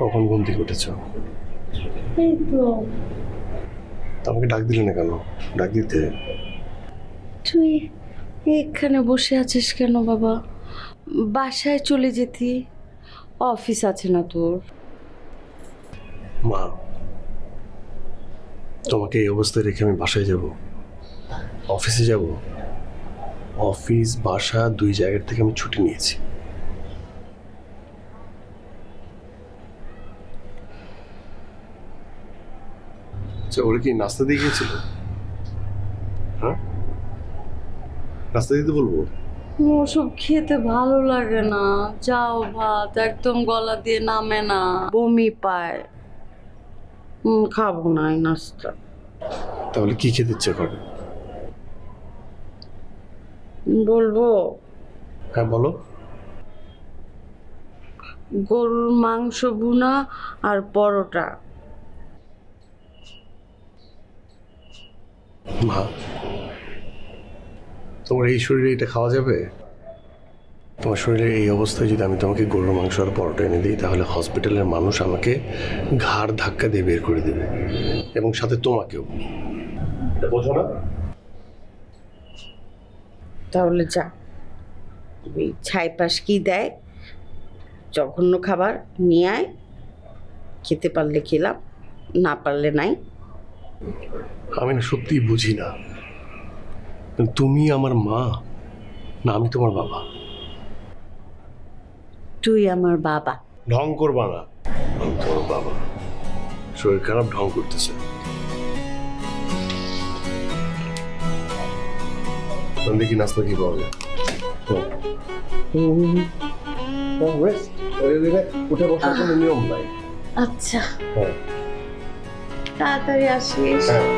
কখন ঘুম থেকে উঠেছ? এই তো। আমাকে ডাক দিলে না কেন? ডাক দিতে। তুই এখানে বসে আছিস কেন বাবা? বাসায় চলে যেতি, অফিস আছে না তোর? মা, তোমাকে এই অবস্থায় রেখে আমি বাসায় যাব? অফিসে যাব? অফিস বাসা দুই জায়গার থেকে আমি ছুটি নিয়েছি। ওরা কি নাস্তা দিয়ে গিয়েছিল? হ্যাঁ, নাস্তা দিতে বলবো? ওসব খেতে ভালো লাগে না। যাও, ভাত একদম গলা দিয়ে নামে না, বমি পায়। খাবো না এই নাস্তা। তাহলে কি খেতে ইচ্ছে করে? বলবো? হ্যাঁ বলো। গরুর মাংস ভুনা আর পরোটা। মা, তোমার এই শরীরে এটা খাওয়া যাবে? তোমার শরীরের এই অবস্থায় যদি আমি তোমাকে গরুর মাংস আর পরোটা এনে দিই, তাহলে হসপিটালের মানুষ আমাকে ঘাড় ধাক্কা দিয়ে বের করে দেবে, এবং সাথে তোমাকেও। এটা বোঝো না? তাহলে যা, ওই ছাইপাশ কি দেয় জঘন্য খাবার নিয়ে আয়। খেতে পারলে খেলাম, না পারলে নাই। আমি না সত্যিই বুঝি না, তুমি আমার মা না আমি তোমার বাবা? তুই আমার বাবা। ঢং করবা না, আমি তোমার বাবা। শরীর খারাপ, ঢং করতেছে। দেখি নাস্তা কি পাওয়া যায়। উঠে বসার কোনো নিয়ম নাই। আচ্ছা, হ্যাঁ তাড়াতাড়ি আসিস। হ্যাঁ।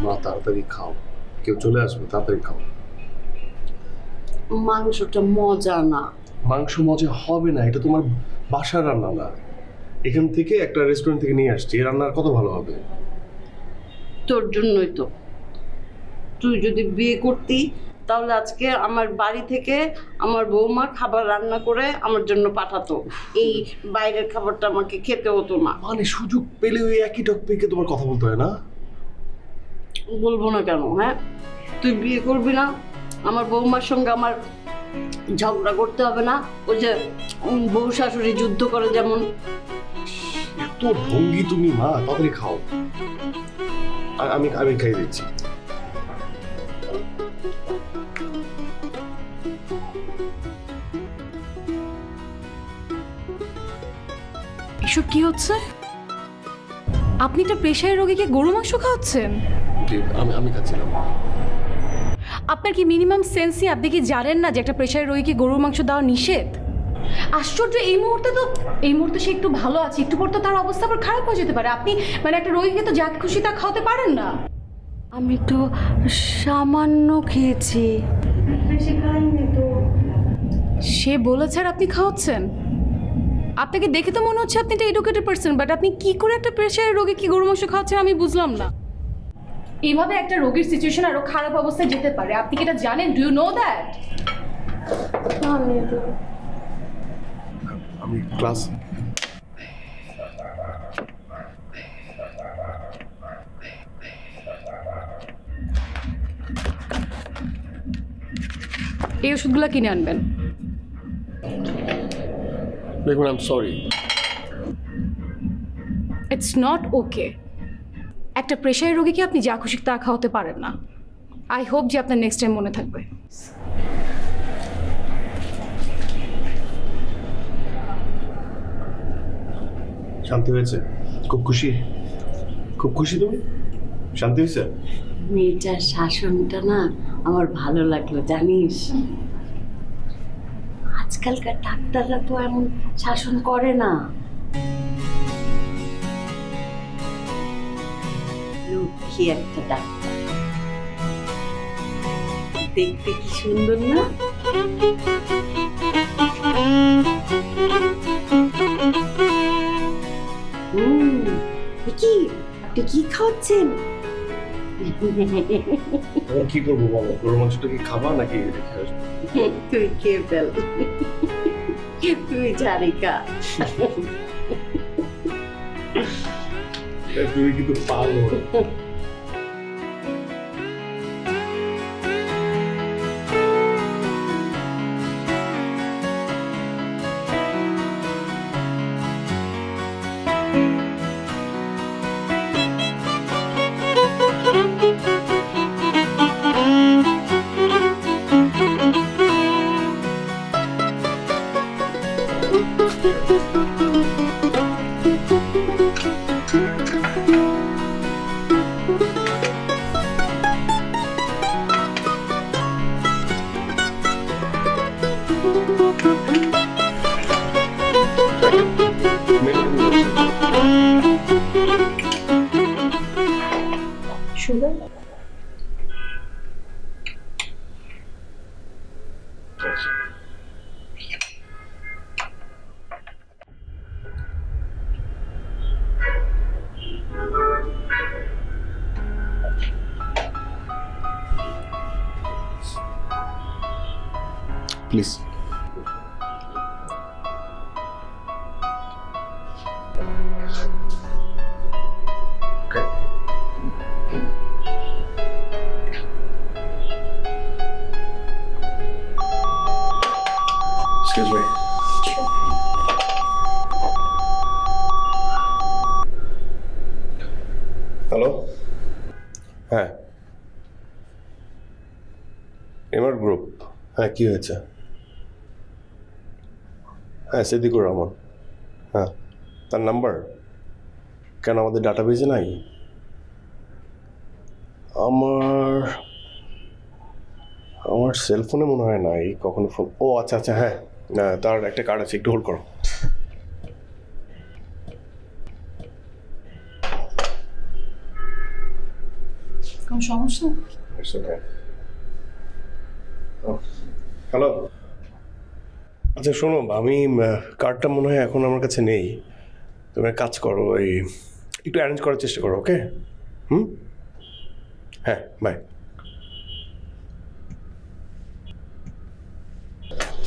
মা তাড়াতাড়ি খাও, কেউ চলে আসবে, তাড়াতাড়ি খাও। মাংসটা মজা না। মাংস মজা হবে না, এটা তোমার বাসার রান্না না। এখান থেকে একটা রেস্টুরেন্ট থেকে নিয়ে আসছি, এই রান্নার কত ভালো হবে। তোর জন্যই তো। তুই যদি বিয়ে করতি তাহলে আজকে আমার বাড়ি থেকে আমার বৌমা খাবার রান্না করে আমার জন্য পাঠাতো। এই বাইরের খাবারটা আমাকে খেতে হতো না। মানে সুযোগ পেলে ওই একই টপিকে তোমার কথা বলতে হয় না? বলবো না কেন? হ্যাঁ, তুই বিয়ে করবি না, আমার বৌমার সঙ্গে আমার ঝগড়া করতে হবে না। ওই যে বউ শাশুড়ি যুদ্ধ করে যেমন। এত ভঙ্গি তুমি মা, তাড়াতাড়ি খাও। আমি আমি খাই দিচ্ছি। এসব কি হচ্ছে? আপনি একটা প্রেশারের রোগীকে গরু মাংস খাওয়াচ্ছেন? আমি আমি খাচ্ছিলাম। আপনার কি মিনিমাম সেন্স নেই? আপনি কি জানেন না যে একটা প্রেশারের রোগীকে গরুর মাংস দেওয়া নিষেধ? আশ্চর্য, এই মুহূর্তে সে একটু ভালো আছে, একটু পর তো তার অবস্থা আবার খারাপ হয়ে যেতে পারে। আপনি মানে একটা রোগীকে তো যা খুশি তা খাওয়াতে পারেন না। আমি তো সামান্য খেয়েছি, বেশি খাইনি তো। সে বলেছে আর আপনি খাওয়াচ্ছেন? আপনাকে দেখে তো মনে হচ্ছে আপনি একটা এডুকেটেড পারসন, বাট আপনি কি করে একটা প্রেশারের রোগীকে গরু মাংস খাওয়াচ্ছেন আমি বুঝলাম না। এইভাবে একটা রোগীর সিচুয়েশন আরো খারাপ অবস্থায় যেতে পারে। আপনি কি এটা জানেন? Do you know that? আমি ক্লাস এই ওষুধগুলো কিনে আনবেন। দেখুন, I am sorry. It's not okay. একটা প্রেশারের রোগীকে আপনি যা খুশি তা খাওয়াতে পারেন না। আই হোপ যে আপনার নেক্সট টাইম মনে থাকবে। শান্তি হয়েছে? খুব খুশি? খুব খুশি তুমি? শান্তি হয়েছে? মেয়েটার শাসনটা না আমার ভালো লাগলো জানিস। আজকালকার ডাক্তাররা তো এমন শাসন করে না। লক্ষ্মী একটা ডাক্তার, দেখতে কি সুন্দর না? কি আপনি কি খাওয়াচ্ছেন? কি করবো বলো, গরুর মাংসটা কি খাবা নাকি রেখে আসবো? তুই খেয়ে ফেল, তুই জারিকা। তুমি কিন্তু পালো। Sugar? Please. Excuse me. Hello, হ্যাঁ এমআর গ্রুপ। হ্যাঁ কি হয়েছে? হ্যাঁ সিদ্দিকুর রহমান। হ্যাঁ তার নাম্বার কেন আমাদের ডাটাবেজে নাই? আমার সেলফোনে মনে হয় নাই কখনো ফোন। ও আচ্ছা আচ্ছা, হ্যাঁ তার একটা কার্ড আছে, একটু হোল্ড করো। কোনো সমস্যা? হ্যালো, আচ্ছা শোনো, আমি কার্ডটা মনে হয় এখন আমার কাছে নেই। তুমি এক কাজ করো, এই একটু অ্যারেঞ্জ করার চেষ্টা করো। ওকে? হ্যাঁ বাই।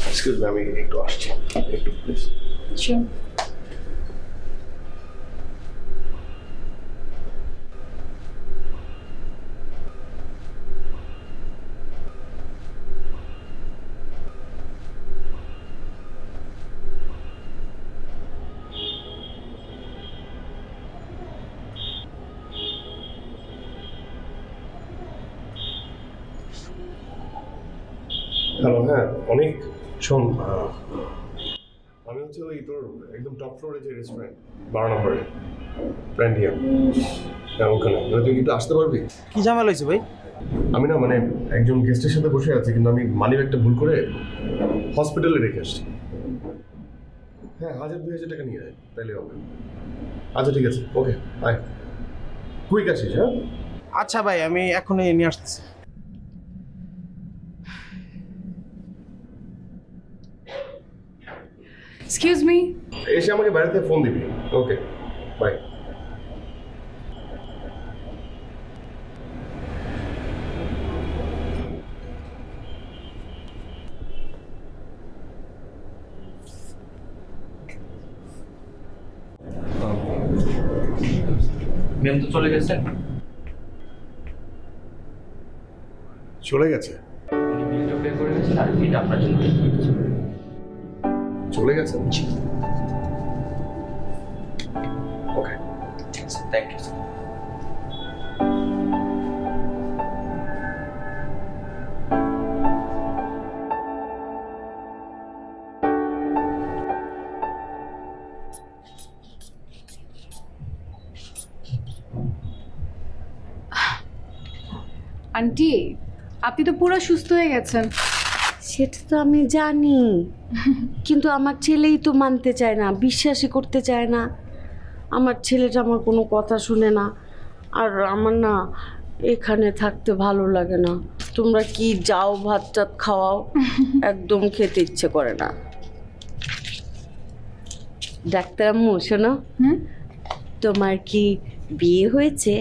এক্সকিউজ মি, আমি একটু আসছি, একটু প্লিজ। শিওর। হ্যালো, হ্যাঁ অনেক। শোন, আমি হচ্ছে ওই তোর একদম টপ ফ্লোরে যে রেস্টুরেন্ট 12 নম্বরে প্ল্যান্ডিয়াম, হ্যাঁ ওখানে। তুই কিন্তু আসতে পারবি? কি ঝামেলা হয়েছে ভাই? আমি না মানে একজন গেস্টের সাথে বসে আছি, কিন্তু আমি মানি ব্যাগটা ভুল করে হসপিটালে রেখে আসছি। হ্যাঁ 1000-2000 টাকা নিয়ে যায়, তাইলে হবে। আচ্ছা ঠিক আছে, ওকে বাই। কুইক আসিস। হ্যাঁ আচ্ছা ভাই, আমি এখনই নিয়ে আসতেছি। Excuse me. এসে আমাকে বাইরে থেকে ফোন দিবি। Okay bye. ম্যাম তো চলে গেছেন। চলে গেছে? উনি বিলটা পে করে গেছেন আর এটা আপনার জন্য। চলে গেছে? Okay thank you sir. Aunty আপনি তো পুরো সুস্থ হয়ে গেছেন। সেটা তো আমি জানি, কিন্তু আমার ছেলেই তো মানতে চায় না, বিশ্বাসই করতে চায় না। আমার ছেলেটা আমার কোনো কথা শুনে না, আর আমার না এখানে থাকতে ভালো লাগে না। তোমরা কি যাও ভাত টাত খাওয়াও, একদম খেতে ইচ্ছে করে না। ডাক্তার আম্মু শোনো, তোমার কি বিয়ে হয়েছে?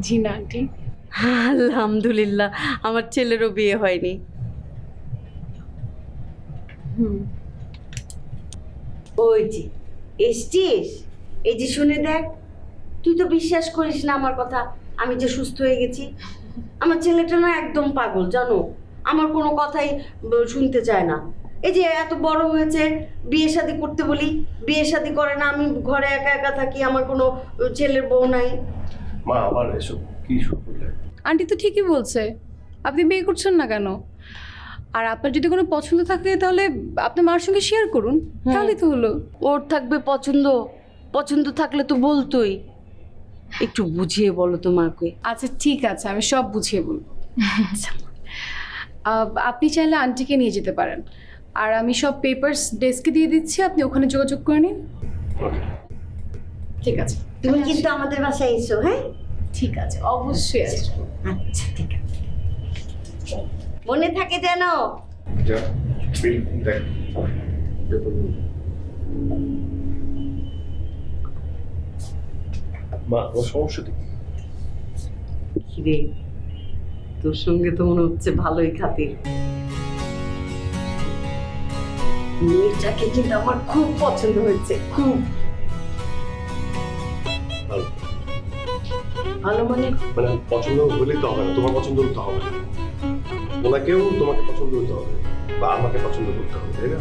জি না আন্টি। আলহামদুলিল্লাহ, আমার ছেলেরও বিয়ে হয়নি। ওই যে এসছিস, এই যে শুনে দেখ। তুই তো বিশ্বাস করিস না আমার কথা, আমি যে সুস্থ হয়ে গেছি। আমার ছেলেটা না একদম পাগল জানো, আমার কোনো কথাই শুনতে চায় না। এই যে এত বড় হয়েছে, বিয়ে শাদী করতে বলি বিয়ে শাদী করে না। আমি ঘরে একা একা থাকি, আমার কোনো ছেলের বউ নাই। মা আবার এসব কি শুরু করলে? আন্টি তো ঠিকই বলছে, আপনি বিয়ে করছেন না কেন? আর আপনার যদি কোনো পছন্দ থাকে তাহলে আপনার মার সঙ্গে শেয়ার করুন, তাহলেই তো হলো। ওর থাকবে পছন্দ, পছন্দ থাকলে তো বলতোই। একটু বুঝিয়ে বলো তো মাকে। আচ্ছা ঠিক আছে, আমি সব বুঝিয়ে বলব। আপনি চাইলে আন্টিকে নিয়ে যেতে পারেন, আর আমি সব পেপারস ডেস্কে দিয়ে দিচ্ছি, আপনি ওখানে যোগাযোগ করে নিন। ঠিক আছে, তুমি কিন্তু আমাদের বাসায় এসো। হ্যাঁ ঠিক আছে, অবশ্যই আসবো। আচ্ছা ঠিক আছে, মনে থাকে যেন। মা ওর সমস্যা কি? কিরে, তোর সঙ্গে তো মনে হচ্ছে ভালোই খাতির। মেয়েটাকে কিন্তু আমার খুব পছন্দ হয়েছে, খুব ভালো। ভালো। মানে মানে পছন্দ হলেই তো হবে না, তোমার পছন্দ হতে হবে না, ওনাকেও তোমাকে পছন্দ হতে হবে বা আমাকে পছন্দ করতে হবে, তাই না?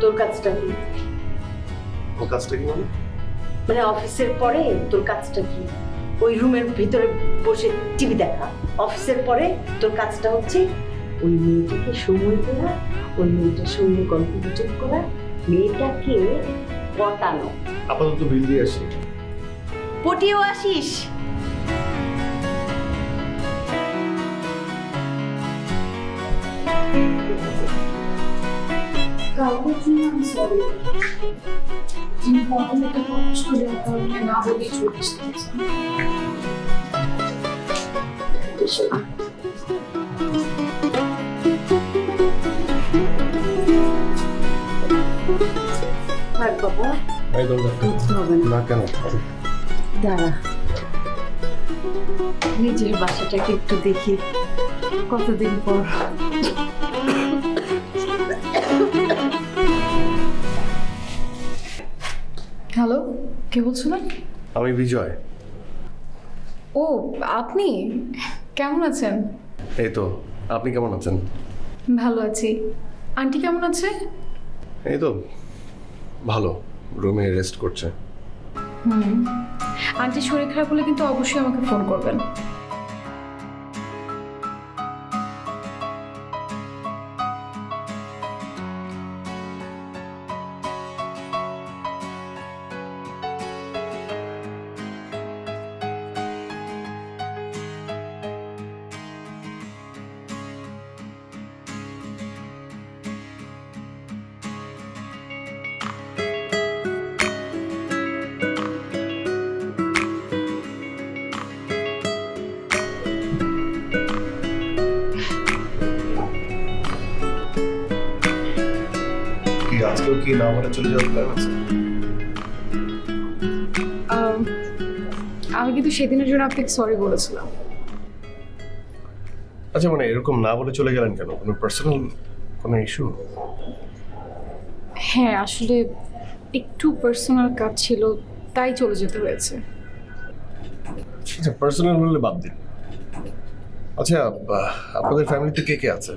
তোর কাজটা কি? ও কাজটা কি মানে? মানে অফিসের পরে তোর কাজটা কি? ওই রুমের ভিতরে বসে টিভি দেখা। অফিসের পরে তোর কাজটা হচ্ছে ওই মেয়েটাকে সময় দেওয়া, ওই মেয়েটার সঙ্গে গল্প গুজব করা, মেয়েটাকে পটানো। আপাতত বিল দিয়ে আসি। পটিয়েও আসিস? কাউকে জন্য আমি সরি, ইম্পর্টেন্ট একটা প্রশ্ন দেওয়ার কারণে না বলেই চলে এসেছি। থাক বাবা, বুঝতে হবে না। না কেন? দাঁড়া, নিজের বাসাটাকে একটু দেখি, কতদিন পর। হ্যালো, কে বলছিলেন? আমি বিজয়। ও আপনি কেমন আছেন? এই তো, আপনি কেমন আছেন? ভালো আছি। আন্টি কেমন আছে? এই তো ভালো, রুমে রেস্ট করছে। আন্টি শরীর খারাপ হলে কিন্তু অবশ্যই আমাকে ফোন করবেন। আজকেও কি না বলে চলে যাওয়ার প্ল্যান আছে? আমি কিন্তু সেদিনের জন্য আপনাকে সরি বলেছিলাম। আচ্ছা, মানে এরকম না বলে চলে গেলেন কেন? কোনো পার্সোনাল কোনো ইস্যু? হ্যাঁ, আসলে একটু পার্সোনাল কাজ ছিল, তাই চলে যেতে হয়েছে। আচ্ছা, পার্সোনাল হলে বাদ দিন। আচ্ছা, আপনাদের ফ্যামিলিতে কে কে আছে?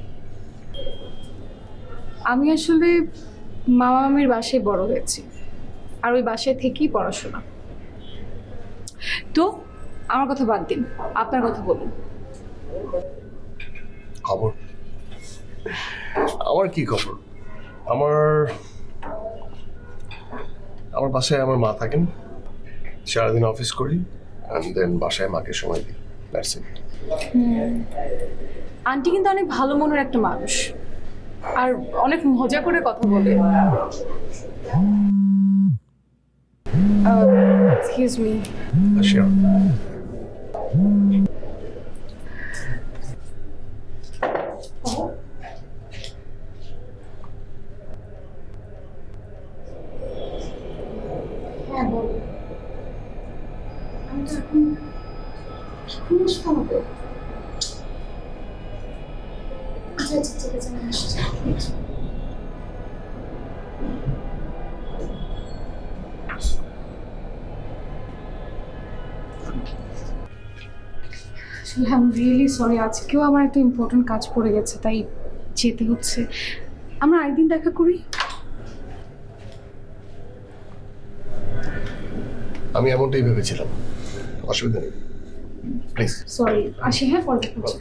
আমি আসলে মামা মামির বাসায় বড় হয়েছি, আর ওই বাসায় থেকেই পড়াশোনা। তো আমার কথা বাদ দিন, আপনার কথা বলুন। খবর? আমার কি খবর? আমার বাসায় আমার মা থাকেন, সারাদিন অফিস করি, অ্যান্ড দেন বাসায় মাকে সময় দিই, দ্যাটস ইট। আন্টি কিন্তু অনেক ভালো মনের একটা মানুষ আর অনেক মজা করে কথা বলে। Excuse me. শিওর। হ্যাঁ বল। আমি তো এখন এখন আসতে হবে। আচ্ছা আচ্ছা ঠিক আছে আমি আসছি। আসলে আই এম রিয়েলি সরি, আজকেও আমার একটা ইম্পর্টেন্ট কাজ পড়ে গেছে তাই যেতে হচ্ছে। আমরা আরেকদিন দেখা করি। আমি এমনটাই ভেবেছিলাম, অসুবিধা নেই, প্লিজ। সরি আসি, হ্যাঁ পরে দেখা হচ্ছে।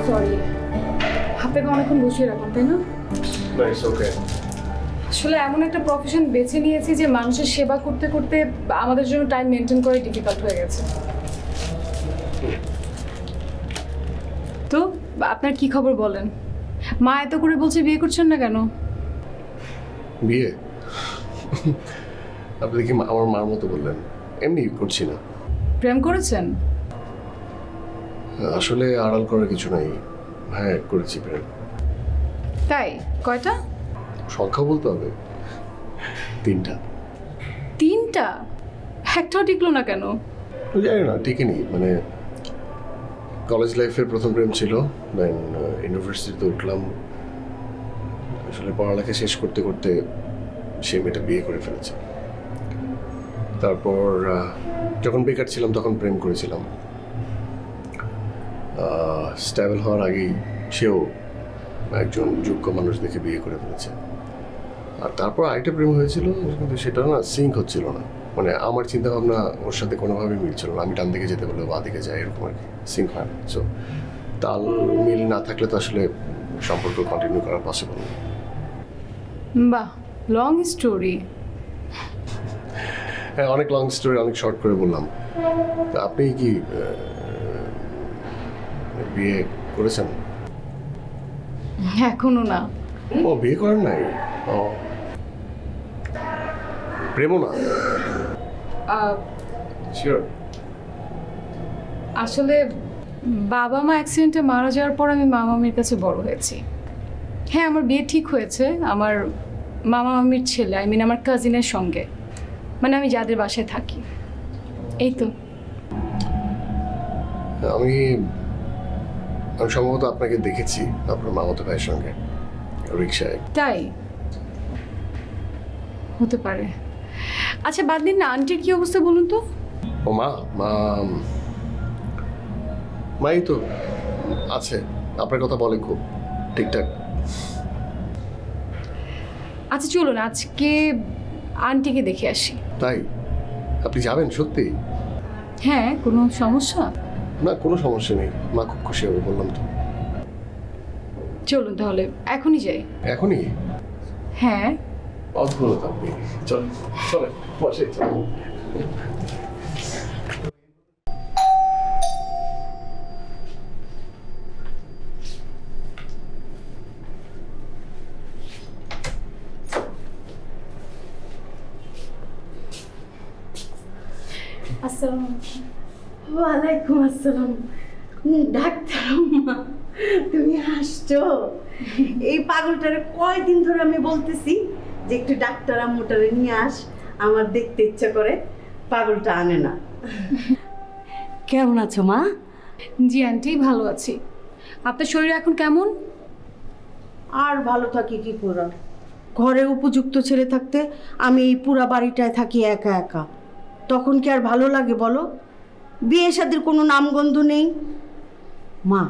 সরি, আপনাকে অনেকক্ষণ বসিয়ে রাখলাম তাই না? It's okay. আসলে এমন একটা প্রফেশন বেছে নিয়েছি যে মানুষের সেবা করতে করতে আমাদের জন্য টাইম মেনটেন করা ডিফিকাল্ট হয়ে গেছে। তো আপনার কি খবর বলেন? মা এত করে বলছে বিয়ে করছেন না কেন? বিয়ে? আপনি দেখি আমার মার মতো বললেন, এমনি করছি না। প্রেম করেছেন? আসলে আড়াল করার কিছু নাই, হ্যাঁ করেছি প্রেম। তাই? কয়টা? সংখ্যা বলতে হবে, 3টা। 3টা? একটাও টিকলো না কেন? জানি না, টিকেনি। মানে কলেজ লাইফের প্রথম প্রেম ছিল, দেন ইউনিভার্সিটিতে উঠলাম, আসলে পড়ালেখা শেষ করতে করতে সে মেয়েটা বিয়ে করে ফেলেছে। তারপর যখন বেকার ছিলাম তখন প্রেম করেছিলাম, স্ট্যাবল হওয়ার আগেই সেও একজন যোগ্য মানুষ দেখে বিয়ে করে ফেলেছে। আর তারপর আরেকটা প্রেম হয়েছিল, কিন্তু সেটা না সিঙ্ক হচ্ছিল না, মানে আমার চিন্তা ভাবনা ওর সাথে কোনোভাবেই মিলছিল না। আমি ডান দিকে যেতে বলে বাঁ দিকে যাই, এরকম আর কি, সিঙ্ক হয় না। সো তাল মিল না থাকলে তো আসলে সম্পর্ক কন্টিনিউ করা পসিবল না। বাহ, লং স্টোরি। হ্যাঁ, অনেক লং স্টোরি অনেক শর্ট করে বললাম। তা আপনি কি বিয়ে করেছেন? এখনো না। ও, বিয়ে করেন নাই? ও, প্রেমও না? শিওর? আসলে বাবা মা অ্যাক্সিডেন্টে মারা যাওয়ার পর আমি মামা মামির কাছে বড় হয়েছি। হ্যাঁ, আমার বিয়ে ঠিক হয়েছে আমার মামা মামির ছেলে, আই মিন আমার কাজিনের সঙ্গে, মানে আমি যাদের বাসায় থাকি। এই তো। আমি সম্ভবত আপনাকে দেখেছি আপনার মামাতো ভাইয়ের সঙ্গে রিক্সায়। তাই হতে পারে। আচ্ছা বাদ দিন না, আন্টির কি অবস্থা বলুন তো? ও মা মা মাই তো আছে, আপনার কথা বলে খুব ঠিকঠাক। আচ্ছা চলুন আজকে আন্টিকে দেখে আসি। তাই আপনি যাবেন সত্যি? হ্যাঁ, কোনো সমস্যা? না, কোনো সমস্যা নেই, মা খুব খুশি হবে, বললাম তো। চলুন তাহলে এখনই যাই। এখনই? হ্যাঁ। অদ্ভুত আপনি। চল চলে বসে চল। আসসালামু ওয়ালাইকুম আসসালাম। ডাক্তার আম্মা, তুমি আসছো? এই পাগলটারে কয়দিন ধরে আমি বলতেছি যে একটু ডাক্তার আম্মুটারে নিয়ে আস, আমার দেখতে ইচ্ছা করে, পাগলটা আনে না। কেমন আছো মা? জি আন্টি, ভালো আছি। আপনার শরীর এখন কেমন? আর ভালো থাকি কি করে? ঘরে উপযুক্ত ছেলে থাকতে আমি এই পুরা বাড়িটায় থাকি একা একা, তখন কি আর ভালো লাগে বলো? বিয়ে শাদীর কোনো নামগন্ধ নেই। মা,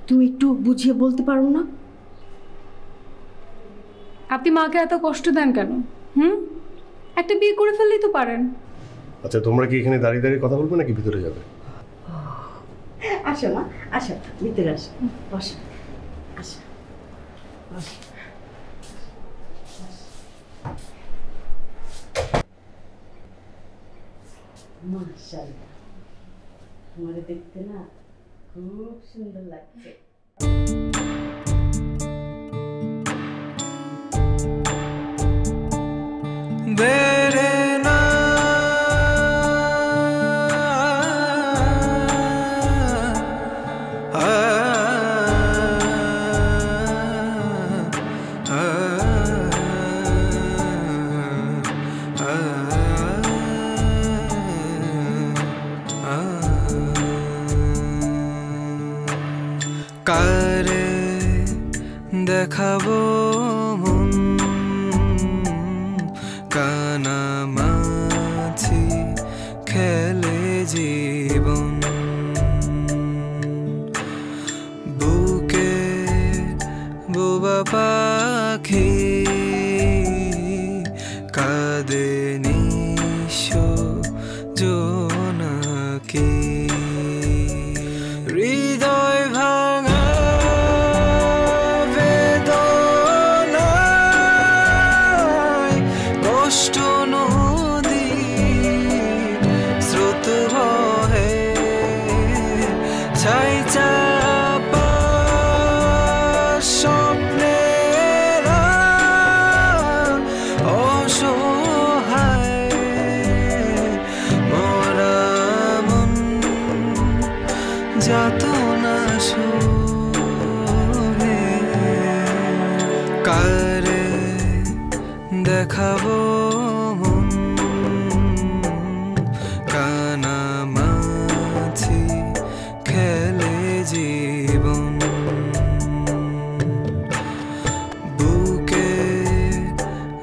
তুমি একটু বুঝিয়ে বলতে পারো না? আপনি মাকে এত কষ্ট দেন কেন? একটা বিয়ে করে ফেললেই তো পারেন। আচ্ছা, তোমরা কি এখানে দাঁড়িয়ে দাঁড়িয়ে কথা বলবে নাকি ভিতরে যাবে? আসো মা, আসো, ভিতরে আসো, বসো, আসো, বসো। মাশাআল্লাহ, তোমারে দেখতে না খুব সুন্দর লাগছে। কারে দেখাবো মন, কানামাছি খেলে জীবন, বুকে বোবা পাখি কাঁদে নিশো জোনাকি, হৃদয় ভাঙা বেদনায় কষ্ট নদী স্রোত বহে, ছাই চাপা স্বপ্নেরা অসহায়, মরা মন যাতনা শোহে, কারে দেখাবো মন, কানামাছি খেলে জীবন, বুকে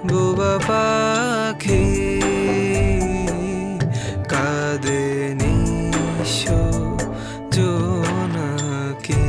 বোবা পাখি কাঁদে নিশো জোনাকি।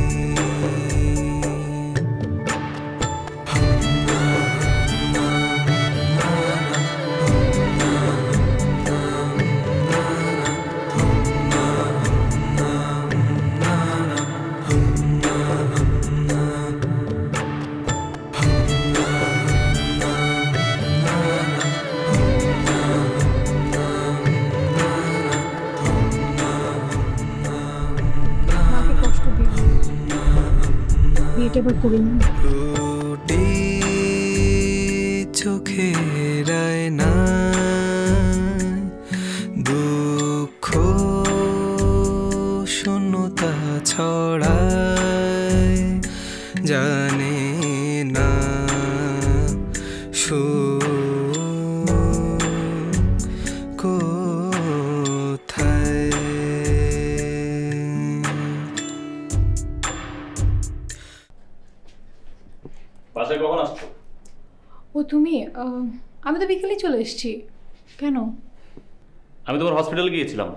মাকে কষ্ট দিন, বিয়েটা এবার করে নিন। টুটি চোখের আয়না, দুঃখ শূন্যতা ছড়ায়, জানে না কোথায়। বাসায় কখন আসছো? ও তুমি, আমি তো বিকেলেই চলে এসেছি। কেন? আমি তোমার হসপিটালে গিয়েছিলাম।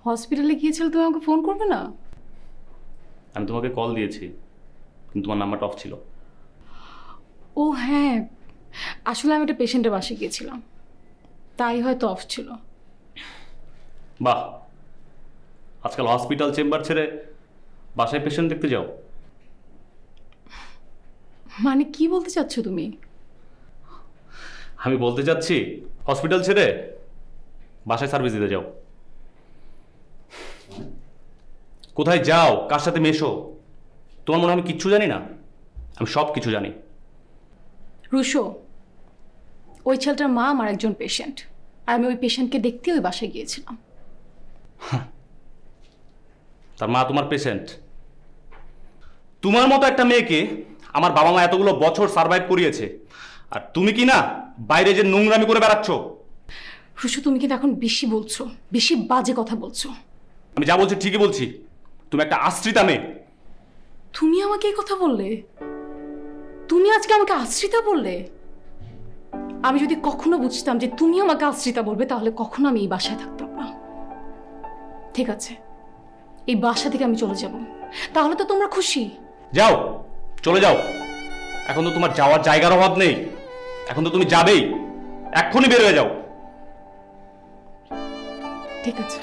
হসপিটালে গিয়েছিল, তুমি আমাকে ফোন করবে না? আমি তোমাকে কল দিয়েছি কিন্তু তোমার নাম্বারটা অফ ছিল। ও ও হ্যাঁ, আসলে আমি একটা পেশেন্টের বাসায় গিয়েছিলাম, তাই হয়তো অফ ছিল। বাহ, আজকাল হসপিটাল চেম্বার ছেড়ে বাসায় পেশেন্ট দেখতে যাও? মানে কি বলতে চাচ্ছ তুমি? আমি বলতে চাচ্ছি হসপিটাল ছেড়ে বাসায় সার্ভিস দিতে যাও। কোথায় যাও, কার সাথে মেশো, তোমার মনে হয় আমি কিচ্ছু জানি না? আমি সব কিছু জানি। রুশো, ওই ছেলেটার মা আমার একজন পেশেন্ট, আর আমি ওই পেশেন্টকে দেখতে ওই বাসায় গিয়েছিলাম। তার মা তোমার পেশেন্ট? তোমার মতো একটা মেয়েকে আমার বাবা মা এতগুলো বছর সার্ভাইভ করিয়েছে, আর তুমি কি না বাইরে যে নোংরামি করে বেড়াচ্ছ। রুশো, তুমি কিন্তু এখন বেশি বলছো, বেশি বাজে কথা বলছো। আমি যা বলছি ঠিকই বলছি, তুমি একটা আশ্রিতা মেয়ে। তুমি আমাকে এই কথা বললে? তুমি আজকে আমাকে আশ্রিতা বললে? আমি যদি কখনো বুঝতাম যে তুমি আমাকে আশ্রিতা বলবে, তাহলে কখনো আমি এই বাসায় থাকতাম না। ঠিক আছে, এই বাসা থেকে আমি চলে যাব, তাহলে তো তোমরা খুশি। যাও, চলে যাও। এখন তো তোমার যাওয়ার জায়গার অভাব নেই, এখন তো তুমি যাবেই। এক্ষুনি বের হয়ে যাও। ঠিক আছে।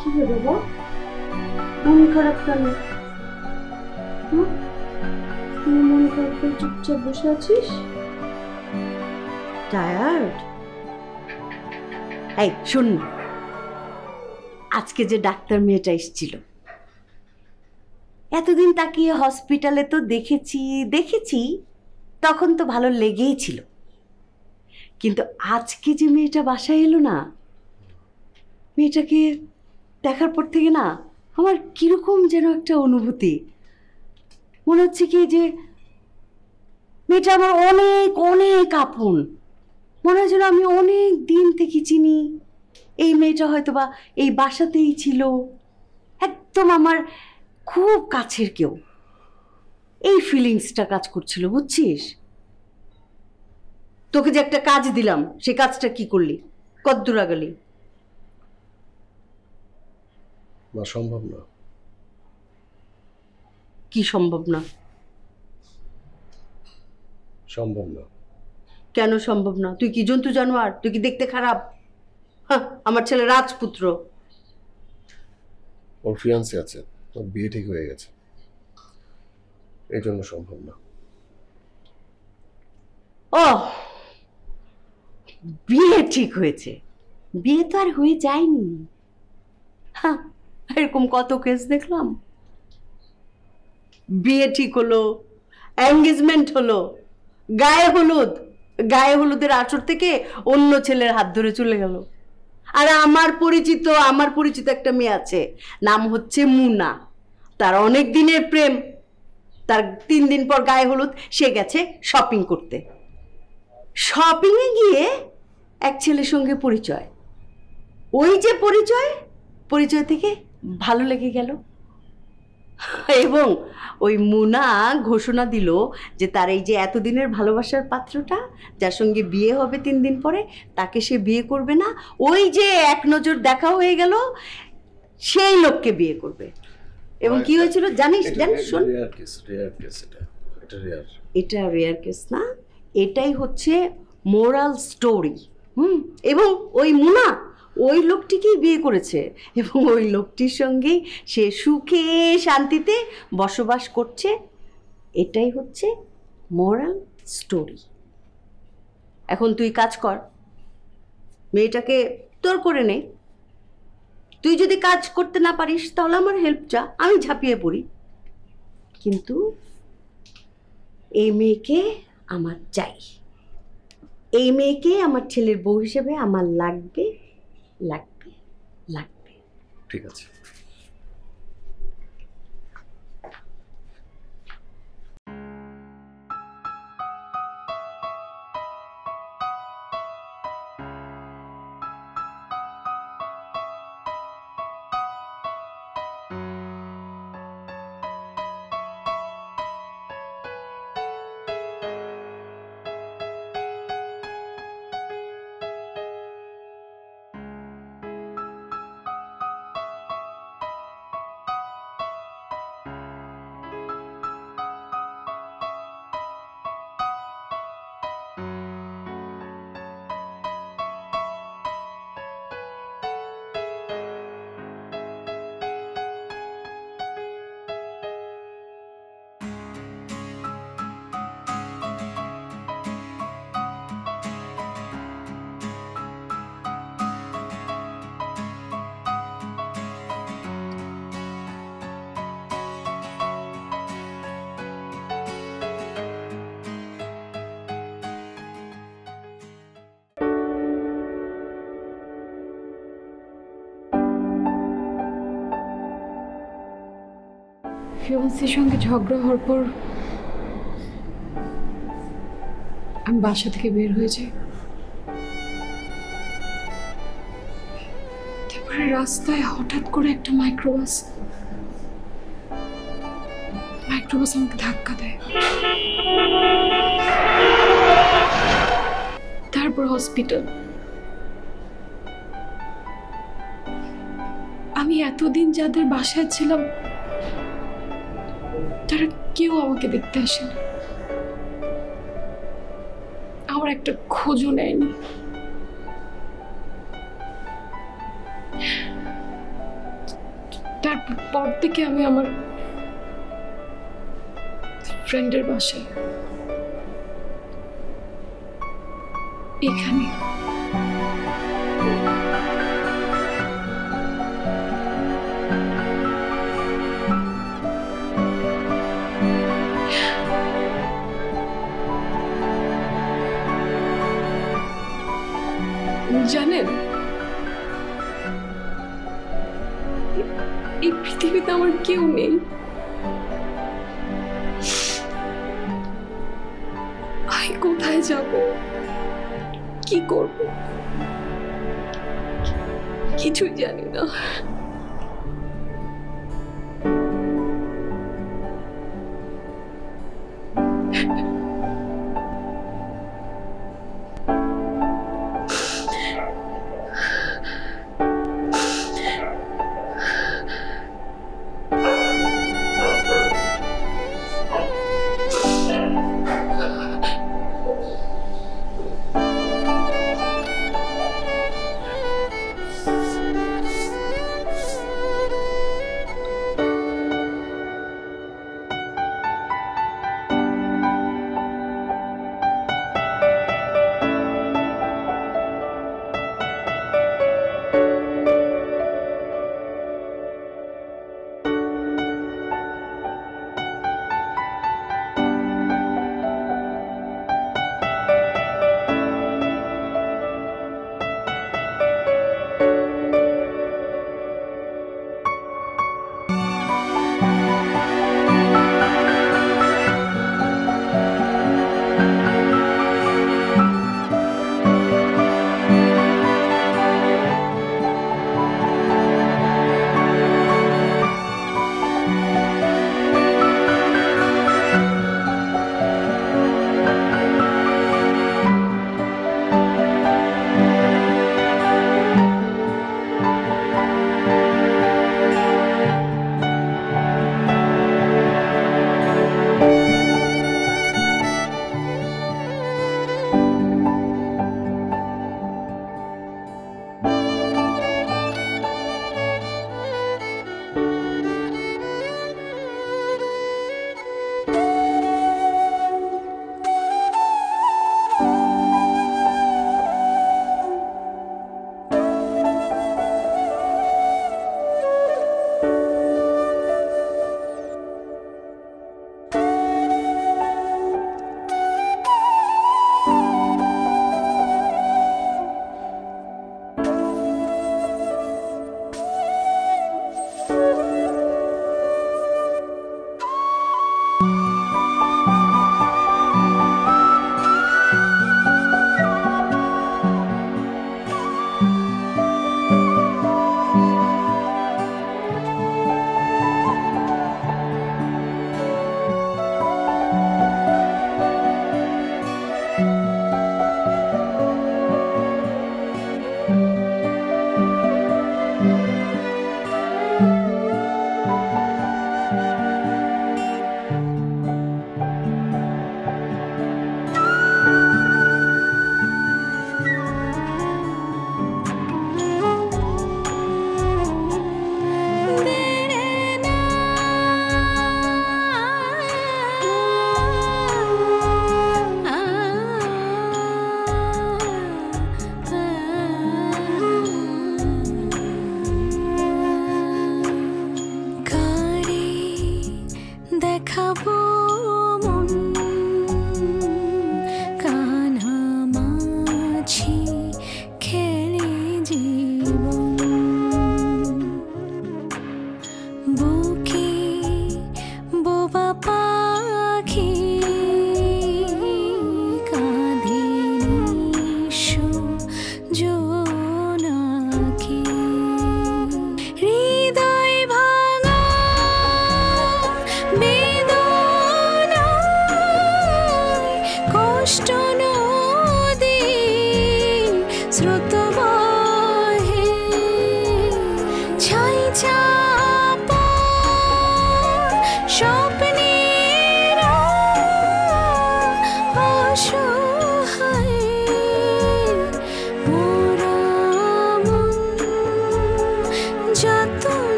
কি রে বাবা, মন খারাপ কেন? তুই মন খারাপ করে চুপচাপ বসে আছিস? টায়ার্ড? এই শোন না, আজকে যে ডাক্তার মেয়েটা এসেছিল, এতদিন তাকিয়ে হসপিটালে তো দেখেছি, তখন তো ভালো লেগেই ছিল, কিন্তু আজকে যে মেয়েটা বাসায় এলো না, মেয়েটাকে দেখার পর থেকে না আমার কিরকম যেন একটা অনুভূতি। মনে হচ্ছে কি যে মেয়েটা আমার অনেক অনেক আপন, মনে হয় যেন আমি অনেক দিন থেকে চিনি। এই মেয়েটা হয়তো বা এই বাসাতেই ছিল, একদম আমার খুব কাছের কেউ। এই ফিলিংসটা কাজ করছিল, বুঝছিস? তোকে যে একটা কাজ দিলাম, সেই কাজটা কি করলি? কদ্দূর আগালি? না, সম্ভব না। কি সম্ভব না? সম্ভব না। কেন সম্ভব না? তুই কি জন্তু জানোয়ার? তুই কি দেখতে খারাপ? হ্যাঁ, আমার ছেলে রাজপুত্র। ওর ফিয়ান্সি আছে, ওর বিয়ে ঠিক হয়ে গেছে, এই জন্য সম্ভব না। ও, বিয়ে ঠিক হয়েছে? বিয়ে তো আর হয়ে যায়নি। হ্যাঁ, এরকম কত কেস দেখলাম। বিয়ে ঠিক হলো, এঙ্গেজমেন্ট হলো, গায়ে হলুদের আসর থেকে অন্য ছেলের হাত ধরে চলে গেল। আর আমার পরিচিত একটা মেয়ে আছে, নাম হচ্ছে মুনা। তার অনেক দিনের প্রেম, তার 3 দিন পর গায়ে হলুদ, সে গেছে শপিং করতে। শপিংয়ে গিয়ে এক ছেলের সঙ্গে পরিচয়, ওই যে পরিচয় থেকে ভালো লেগে গেল, এবং ওই মুনা ঘোষণা দিল যে তার এই যে এতদিনের ভালোবাসার পাত্রটা, যার সঙ্গে বিয়ে হবে 3 দিন পরে, তাকে সে বিয়ে করবে না। ওই যে এক নজর দেখা হয়ে গেল, সেই লোককে বিয়ে করবে। এবং কি হয়েছিল জানিস? শোন, এটা রেয়ার কেস না, এটাই হচ্ছে মোরাল স্টোরি। এবং ওই মুনা ওই লোকটিকেই বিয়ে করেছে, এবং ওই লোকটির সঙ্গেই সে সুখে শান্তিতে বসবাস করছে। এটাই হচ্ছে মোরাল স্টোরি। এখন তুই কাজ কর, মেয়েটাকে তোর করে নে। তুই যদি কাজ করতে না পারিস তাহলে আমার হেল্প চা, আমি ঝাঁপিয়ে পড়ি। কিন্তু এই মেয়েকে আমার চাই, এই মেয়েকে আমার ছেলের বউ হিসেবে আমার লাগবে। ঠিক আছে। ফিয়ান্সির সঙ্গে ঝগড়া হওয়ার পর আমি বাসা থেকে বের হয়ে যাই। তারপরে রাস্তায় হঠাৎ করে একটা মাইক্রোবাস আমাকে ধাক্কা দেয়। তারপর হসপিটাল। আমি এতদিন যাদের বাসায় ছিলাম তারা কেউ আমাকে দেখতে আসেনি, আমার একটা খোঁজও নেয়নি। তারপর থেকে আমি আমার ফ্রেন্ডের বাসায় এখানে জানেন, এই পৃথিবীতে আমার কেউ নেই। আমি কোথায় যাব, কি করব, কিছুই জানি না।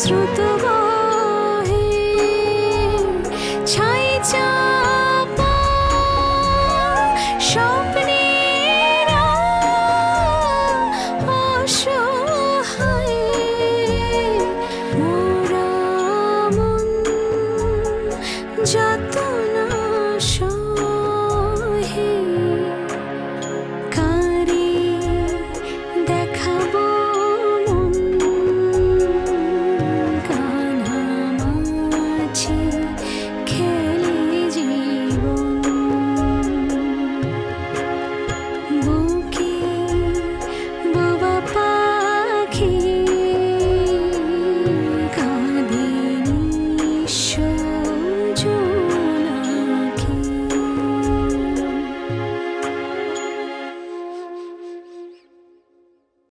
স্রোত